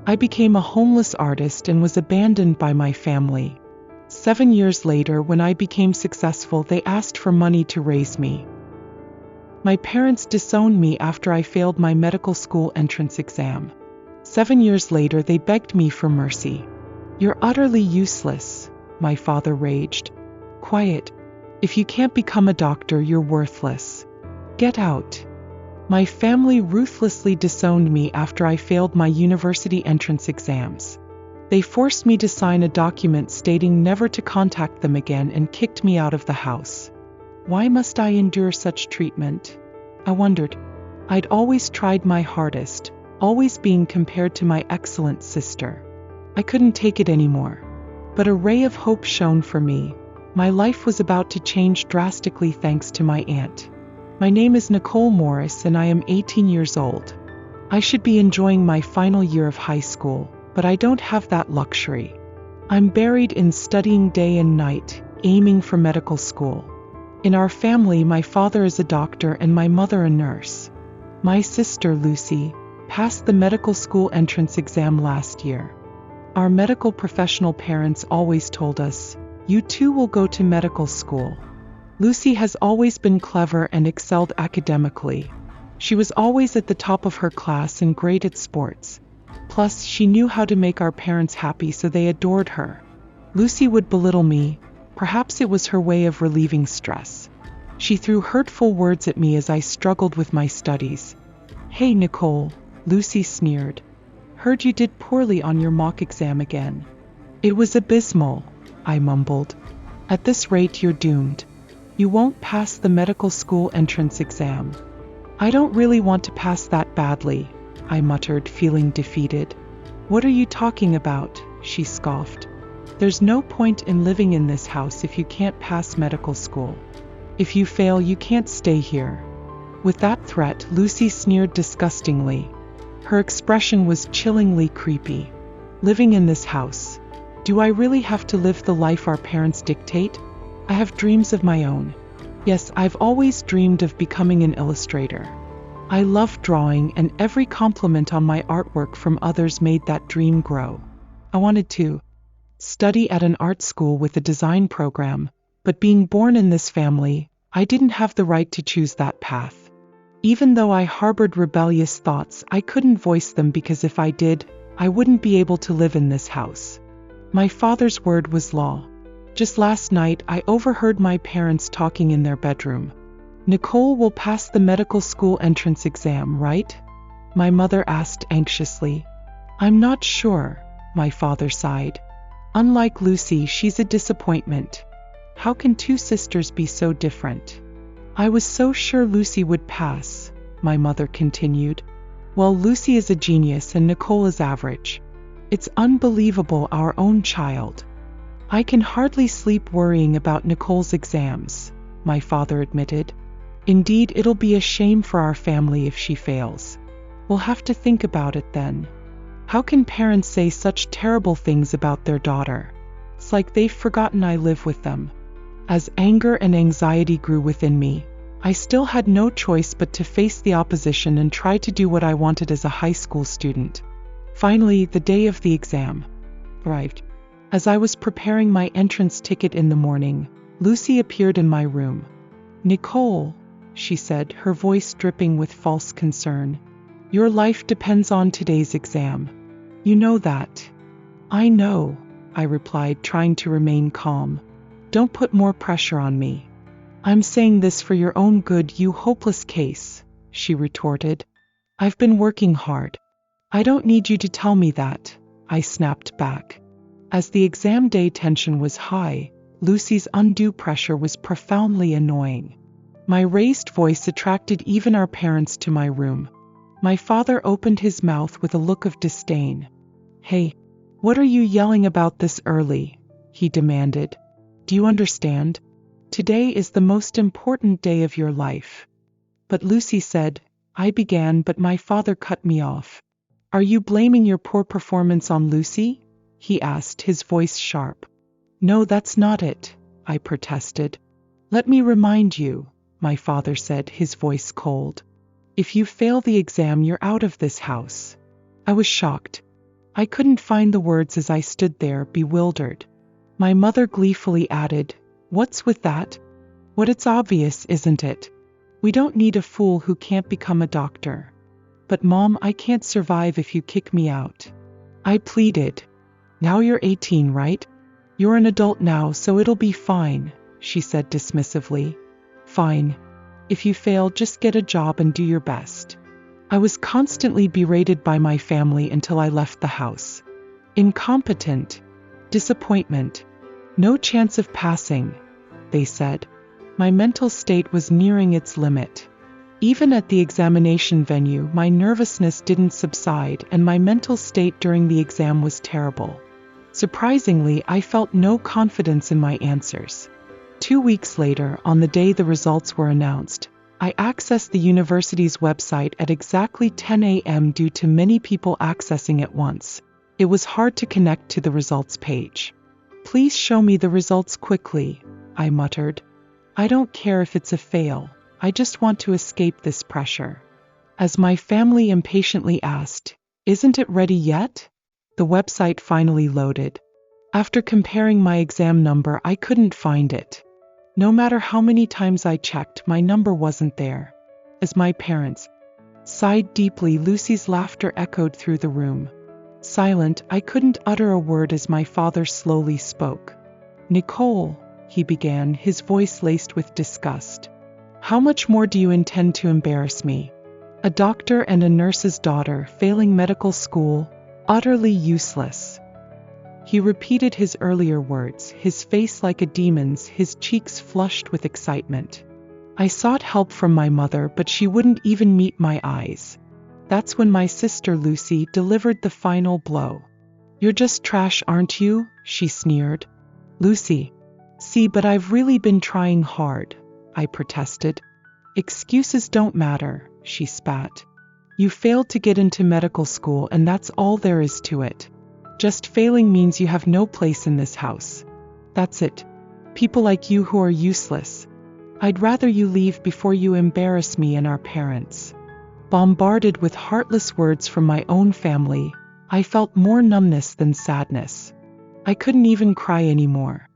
I became a homeless artist and was abandoned by my family. 7 years later, when I became successful, they asked for money to raise me. My parents disowned me after I failed my medical school entrance exam. 7 years later, they begged me for mercy. "You're utterly useless," my father raged. "Quiet. If you can't become a doctor, you're worthless. Get out." My family ruthlessly disowned me after I failed my university entrance exams. They forced me to sign a document stating never to contact them again and kicked me out of the house. Why must I endure such treatment? I wondered. I'd always tried my hardest, always being compared to my excellent sister. I couldn't take it anymore. But a ray of hope shone for me. My life was about to change drastically thanks to my aunt. My name is Nicole Morris and I am 18 years old. I should be enjoying my final year of high school, but I don't have that luxury. I'm buried in studying day and night, aiming for medical school. In our family, my father is a doctor and my mother a nurse. My sister, Lucy, passed the medical school entrance exam last year. Our medical professional parents always told us, "You too will go to medical school." Lucy has always been clever and excelled academically. She was always at the top of her class and great at sports. Plus, she knew how to make our parents happy, so they adored her. Lucy would belittle me. Perhaps it was her way of relieving stress. She threw hurtful words at me as I struggled with my studies. "Hey, Nicole," Lucy sneered. "Heard you did poorly on your mock exam again." "It was abysmal," I mumbled. "At this rate, you're doomed. You won't pass the medical school entrance exam." "I don't really want to pass that badly," I muttered, feeling defeated. "What are you talking about?" she scoffed. "There's no point in living in this house if you can't pass medical school. If you fail, you can't stay here." With that threat, Lucy sneered disgustingly. Her expression was chillingly creepy. "Living in this house? Do I really have to live the life our parents dictate? I have dreams of my own. Yes, I've always dreamed of becoming an illustrator. I love drawing, and every compliment on my artwork from others made that dream grow. I wanted to study at an art school with a design program, but being born in this family, I didn't have the right to choose that path. Even though I harbored rebellious thoughts, I couldn't voice them because if I did, I wouldn't be able to live in this house. My father's word was law. Just last night, I overheard my parents talking in their bedroom. "Nicole will pass the medical school entrance exam, right?" my mother asked anxiously. "I'm not sure," my father sighed. "Unlike Lucy, she's a disappointment. How can two sisters be so different?" "I was so sure Lucy would pass," my mother continued. "Well, Lucy is a genius and Nicole is average. It's unbelievable, our own child." "I can hardly sleep worrying about Nicole's exams," my father admitted. "Indeed, it'll be a shame for our family if she fails. We'll have to think about it then. How can parents say such terrible things about their daughter? It's like they've forgotten I live with them." As anger and anxiety grew within me, I still had no choice but to face the opposition and try to do what I wanted as a high school student. Finally, the day of the exam arrived. As I was preparing my entrance ticket in the morning, Lucy appeared in my room. "Nicole," she said, her voice dripping with false concern, "your life depends on today's exam. You know that." "I know," I replied, trying to remain calm. "Don't put more pressure on me." "I'm saying this for your own good, you hopeless case," she retorted. "I've been working hard." "I don't need you to tell me that," I snapped back. As the exam day tension was high, Lucy's undue pressure was profoundly annoying. My raised voice attracted even our parents to my room. My father opened his mouth with a look of disdain. "Hey, what are you yelling about this early?" he demanded. "Do you understand? Today is the most important day of your life." "But Lucy said," I began, but my father cut me off. "Are you blaming your poor performance on Lucy?" he asked, his voice sharp. "No, that's not it," I protested. "Let me remind you," my father said, his voice cold. "If you fail the exam, you're out of this house." I was shocked. I couldn't find the words as I stood there, bewildered. My mother gleefully added, "What's with that? What, it's obvious, isn't it? We don't need a fool who can't become a doctor." "But Mom, I can't survive if you kick me out," I pleaded. "Now you're 18, right? You're an adult now, so it'll be fine," she said dismissively. "Fine. If you fail, just get a job and do your best." I was constantly berated by my family until I left the house. Incompetent. Disappointment. No chance of passing, they said. My mental state was nearing its limit. Even at the examination venue, my nervousness didn't subside, and my mental state during the exam was terrible. Surprisingly, I felt no confidence in my answers. 2 weeks later, on the day the results were announced, I accessed the university's website at exactly 10 a.m. due to many people accessing at once. It was hard to connect to the results page. "Please show me the results quickly," I muttered. "I don't care if it's a fail. I just want to escape this pressure." As my family impatiently asked, "Isn't it ready yet?" the website finally loaded. After comparing my exam number, I couldn't find it. No matter how many times I checked, my number wasn't there. As my parents sighed deeply, Lucy's laughter echoed through the room. Silent, I couldn't utter a word as my father slowly spoke. "Nicole," he began, his voice laced with disgust. "How much more do you intend to embarrass me? A doctor and a nurse's daughter, failing medical school, utterly useless." He repeated his earlier words, his face like a demon's, his cheeks flushed with excitement. I sought help from my mother, but she wouldn't even meet my eyes. That's when my sister Lucy delivered the final blow. "You're just trash, aren't you?" she sneered. "Lucy, see, but I've really been trying hard," I protested. "Excuses don't matter," she spat. "You failed to get into medical school, and that's all there is to it. Just failing means you have no place in this house. That's it. People like you who are useless. I'd rather you leave before you embarrass me and our parents." Bombarded with heartless words from my own family, I felt more numbness than sadness. I couldn't even cry anymore.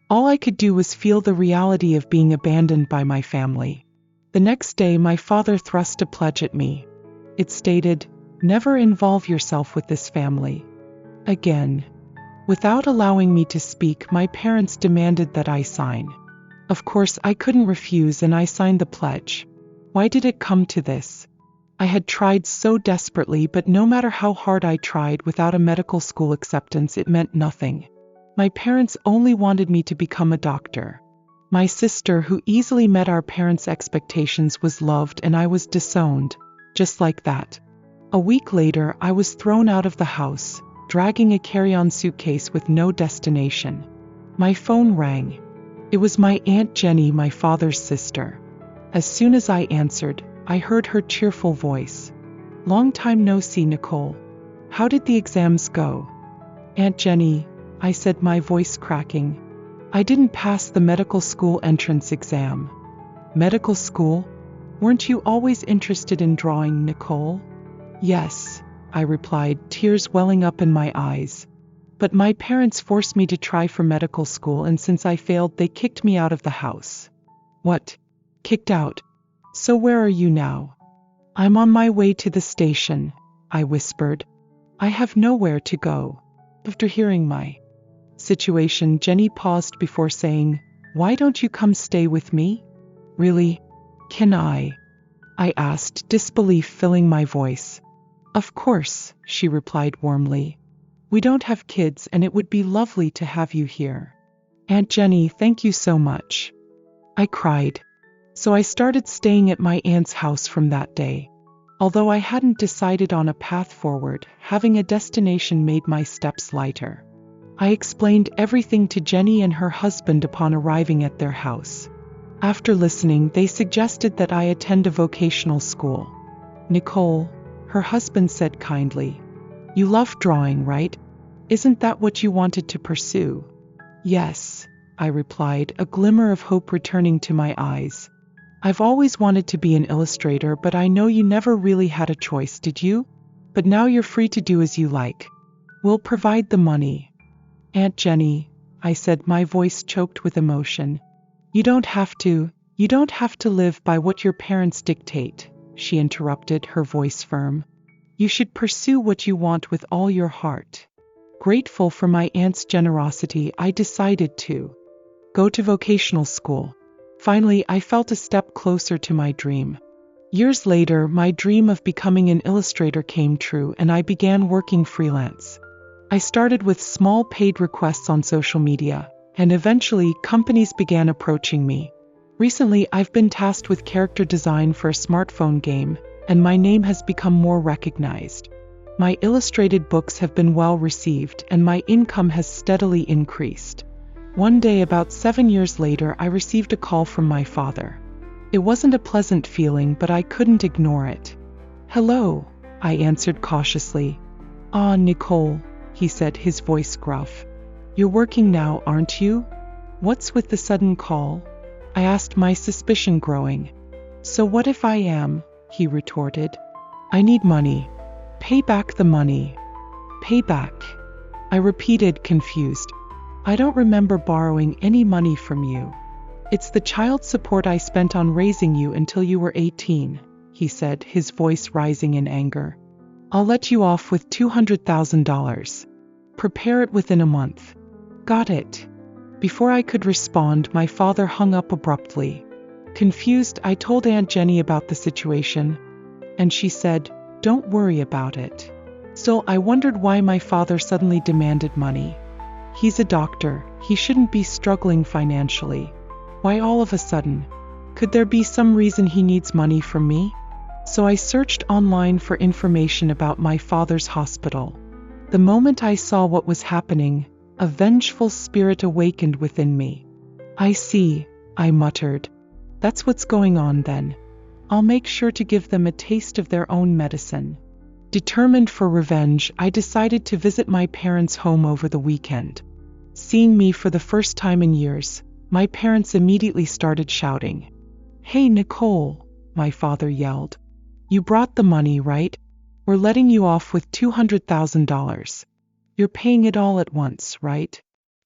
All I could do was feel the reality of being abandoned by my family. The next day, my father thrust a pledge at me. It stated, "Never involve yourself with this family again." Without allowing me to speak, my parents demanded that I sign. Of course, I couldn't refuse, and I signed the pledge. Why did it come to this? I had tried so desperately, but no matter how hard I tried, without a medical school acceptance, it meant nothing. My parents only wanted me to become a doctor. My sister, who easily met our parents' expectations, was loved, and I was disowned, just like that. A week later, I was thrown out of the house, dragging a carry-on suitcase with no destination. My phone rang. It was my Aunt Jenny, my father's sister. As soon as I answered, I heard her cheerful voice. "Long time no see, Nicole. How did the exams go?" "Aunt Jenny," I said, my voice cracking, "I didn't pass the medical school entrance exam." "Medical school? Weren't you always interested in drawing, Nicole?" "Yes," I replied, tears welling up in my eyes. "But my parents forced me to try for medical school, and since I failed, they kicked me out of the house." "What? Kicked out? So where are you now?" "I'm on my way to the station," I whispered. "I have nowhere to go." After hearing my situation, Jenny paused before saying, "Why don't you come stay with me?" "Really? Can I?" I asked, disbelief filling my voice. "Of course," she replied warmly. "We don't have kids, and it would be lovely to have you here." "Aunt Jenny, thank you so much," I cried. So I started staying at my aunt's house from that day. Although I hadn't decided on a path forward, having a destination made my steps lighter. I explained everything to Jenny and her husband upon arriving at their house. After listening, they suggested that I attend a vocational school. "Nicole," her husband said kindly, "you love drawing, right? Isn't that what you wanted to pursue?" "Yes," I replied, a glimmer of hope returning to my eyes. "I've always wanted to be an illustrator, but I know you never really had a choice, did you? But now you're free to do as you like." We'll provide the money. Aunt Jenny, I said, my voice choked with emotion. You don't have to live by what your parents dictate, she interrupted, her voice firm. You should pursue what you want with all your heart. Grateful for my aunt's generosity, I decided to go to vocational school. Finally, I felt a step closer to my dream. Years later, my dream of becoming an illustrator came true, and I began working freelance. I started with small paid requests on social media, and eventually companies began approaching me. Recently, I've been tasked with character design for a smartphone game, and my name has become more recognized. My illustrated books have been well received, and my income has steadily increased. One day, about 7 years later, I received a call from my father. It wasn't a pleasant feeling, but I couldn't ignore it. Hello, I answered cautiously. Ah, Nicole, he said, his voice gruff. You're working now, aren't you? What's with the sudden call? I asked, my suspicion growing. So what if I am? He retorted. I need money. Pay back the money. Pay back. I repeated, confused. I don't remember borrowing any money from you. It's the child support I spent on raising you until you were 18, he said, his voice rising in anger. I'll let you off with $200,000. Prepare it within a month. Got it. Before I could respond, my father hung up abruptly. Confused, I told Aunt Jenny about the situation, and she said, don't worry about it. Still, I wondered why my father suddenly demanded money. He's a doctor, he shouldn't be struggling financially. Why all of a sudden? Could there be some reason he needs money from me? So I searched online for information about my father's hospital. The moment I saw what was happening, a vengeful spirit awakened within me. I see, I muttered. That's what's going on then. I'll make sure to give them a taste of their own medicine. Determined for revenge, I decided to visit my parents' home over the weekend. Seeing me for the first time in years, my parents immediately started shouting. Hey Nicole, my father yelled. You brought the money, right? We're letting you off with $200,000. You're paying it all at once, right?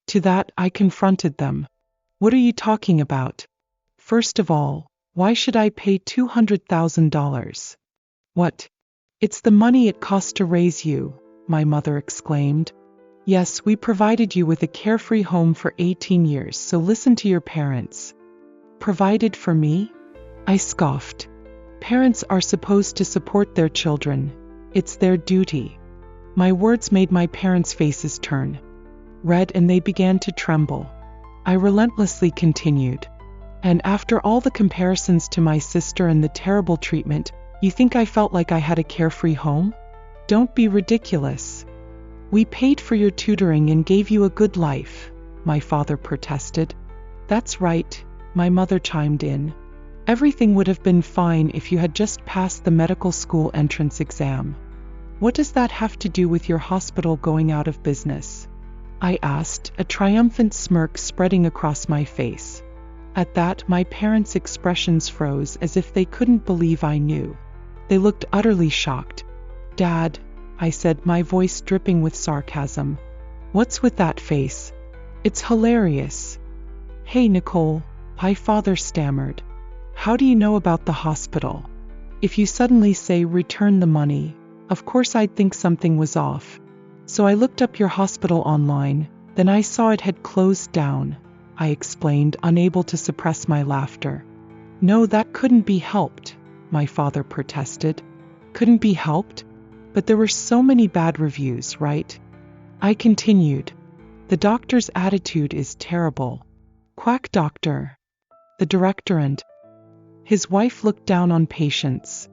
To that, I confronted them. What are you talking about? First of all, why should I pay $200,000? What? It's the money it costs to raise you, my mother exclaimed. Yes, we provided you with a carefree home for 18 years, so listen to your parents. Provided for me? I scoffed. Parents are supposed to support their children. It's their duty. My words made my parents' faces turn red, and they began to tremble. I relentlessly continued. And after all the comparisons to my sister and the terrible treatment, you think I felt like I had a carefree home? Don't be ridiculous. We paid for your tutoring and gave you a good life, my father protested. That's right, my mother chimed in. Everything would have been fine if you had just passed the medical school entrance exam. What does that have to do with your hospital going out of business? I asked, a triumphant smirk spreading across my face. At that, my parents' expressions froze as if they couldn't believe I knew. They looked utterly shocked. Dad, I said, my voice dripping with sarcasm. What's with that face? It's hilarious. Hey Nicole, my father stammered. How do you know about the hospital? If you suddenly say return the money, of course I'd think something was off. So I looked up your hospital online, then I saw it had closed down, I explained, unable to suppress my laughter. No, that couldn't be helped, my father protested. Couldn't be helped? But there were so many bad reviews, right? I continued. The doctor's attitude is terrible. Quack doctor. The director and his wife looked down on patients.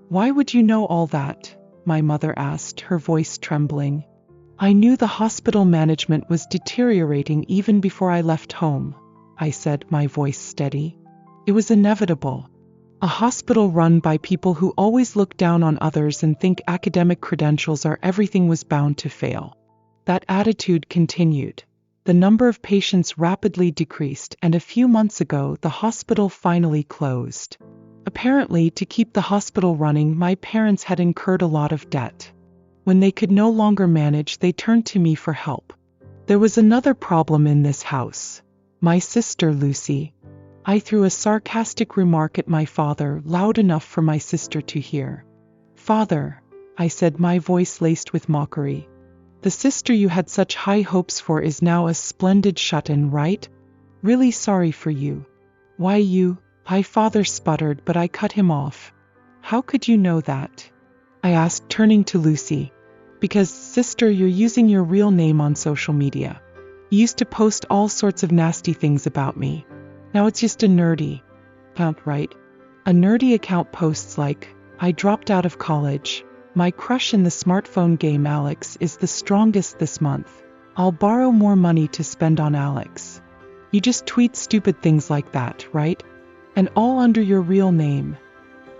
Why would you know all that? My mother asked, her voice trembling. I knew the hospital management was deteriorating even before I left home, I said, my voice steady. It was inevitable. A hospital run by people who always look down on others and think academic credentials are everything was bound to fail. That attitude continued. The number of patients rapidly decreased, and a few months ago the hospital finally closed. Apparently, to keep the hospital running, my parents had incurred a lot of debt. When they could no longer manage, they turned to me for help. There was another problem in this house. My sister Lucy. I threw a sarcastic remark at my father, loud enough for my sister to hear. "Father," I said, my voice laced with mockery, "the sister you had such high hopes for is now a splendid shut-in, right? Really sorry for you." "Why you?" my father sputtered, but I cut him off. "How could you know that?" I asked, turning to Lucy. "Because, sister, you're using your real name on social media. You used to post all sorts of nasty things about me. Now it's just a nerdy account, right? A nerdy account posts like, 'I dropped out of college. My crush in the smartphone game Alex is the strongest this month. I'll borrow more money to spend on Alex.' You just tweet stupid things like that, right? And all under your real name."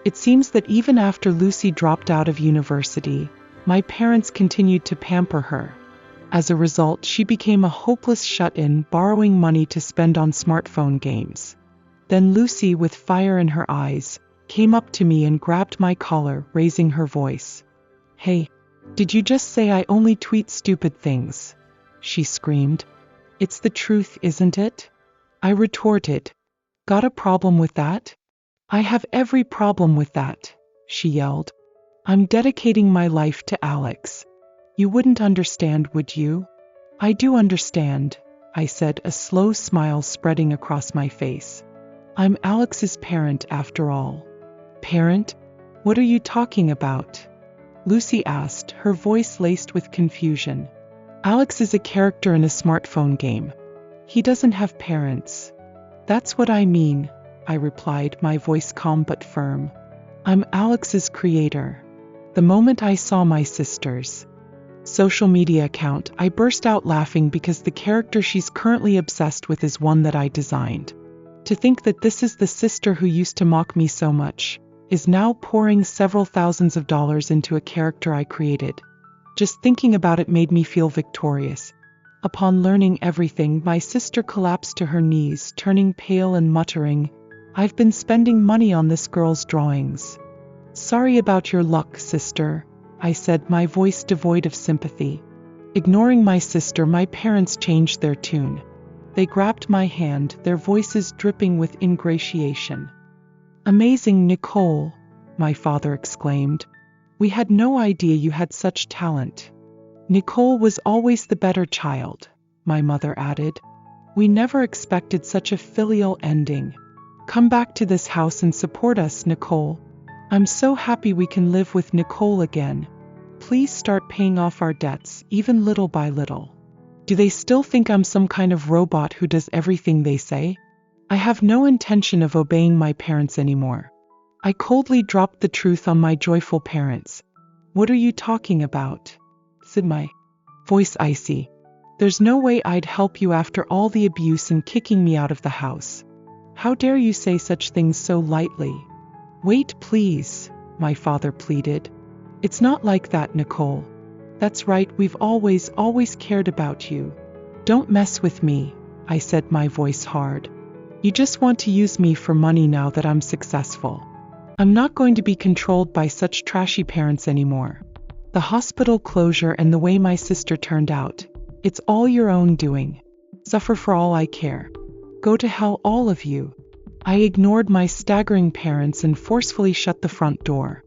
It seems that even after Lucy dropped out of university, my parents continued to pamper her. As a result, she became a hopeless shut-in, borrowing money to spend on smartphone games. Then Lucy, with fire in her eyes, came up to me and grabbed my collar, raising her voice. "Hey, did you just say I only tweet stupid things?" she screamed. "It's the truth, isn't it?" I retorted. "Got a problem with that?" "I have every problem with that," she yelled. "I'm dedicating my life to Alex. You wouldn't understand, would you?" "I do understand," I said, a slow smile spreading across my face. "I'm Alex's parent after all." "Parent? What are you talking about?" Lucy asked, her voice laced with confusion. "Alex is a character in a smartphone game. He doesn't have parents." "That's what I mean," I replied, my voice calm but firm. "I'm Alex's creator." The moment I saw my sister's social media account, I burst out laughing because the character she's currently obsessed with is one that I designed. To think that this is the sister who used to mock me so much, is now pouring several thousands of dollars into a character I created. Just thinking about it made me feel victorious. Upon learning everything, my sister collapsed to her knees, turning pale and muttering, "I've been spending money on this girl's drawings." "Sorry about your luck, sister," I said, my voice devoid of sympathy. Ignoring my sister, my parents changed their tune. They grabbed my hand, their voices dripping with ingratiation. "Amazing, Nicole," my father exclaimed. "We had no idea you had such talent." "Nicole was always the better child," my mother added. "We never expected such a filial ending. Come back to this house and support us, Nicole. I'm so happy we can live with Nicole again. Please start paying off our debts, even little by little." Do they still think I'm some kind of robot who does everything they say? I have no intention of obeying my parents anymore. I coldly dropped the truth on my joyful parents. "What are you talking about?" said my voice icy. "There's no way I'd help you after all the abuse and kicking me out of the house. How dare you say such things so lightly?" "Wait, please," my father pleaded. "It's not like that, Nicole. That's right, we've always cared about you. Don't mess with me," I said, my voice hard. "You just want to use me for money now that I'm successful. I'm not going to be controlled by such trashy parents anymore. The hospital closure and the way my sister turned out, it's all your own doing. Suffer for all I care. Go to hell, all of you." I ignored my staggering parents and forcefully shut the front door.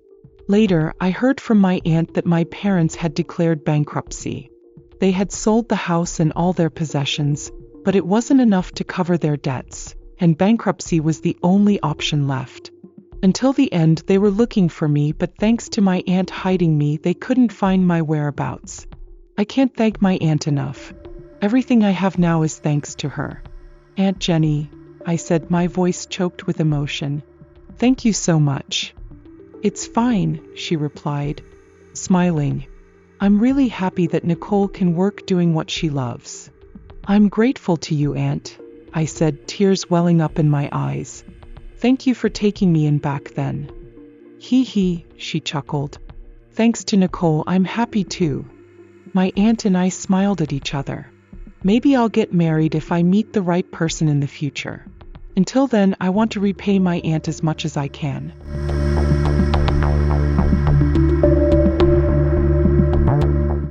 Later, I heard from my aunt that my parents had declared bankruptcy. They had sold the house and all their possessions, but it wasn't enough to cover their debts, and bankruptcy was the only option left. Until the end, they were looking for me, but thanks to my aunt hiding me, they couldn't find my whereabouts. I can't thank my aunt enough. Everything I have now is thanks to her. "Aunt Jenny," I said, my voice choked with emotion. "Thank you so much." "It's fine," she replied, smiling. "I'm really happy that Nicole can work doing what she loves." "I'm grateful to you, Aunt," I said, tears welling up in my eyes. "Thank you for taking me in back then." "Hee," she chuckled. "Thanks to Nicole, I'm happy too." My aunt and I smiled at each other. Maybe I'll get married if I meet the right person in the future. Until then, I want to repay my aunt as much as I can.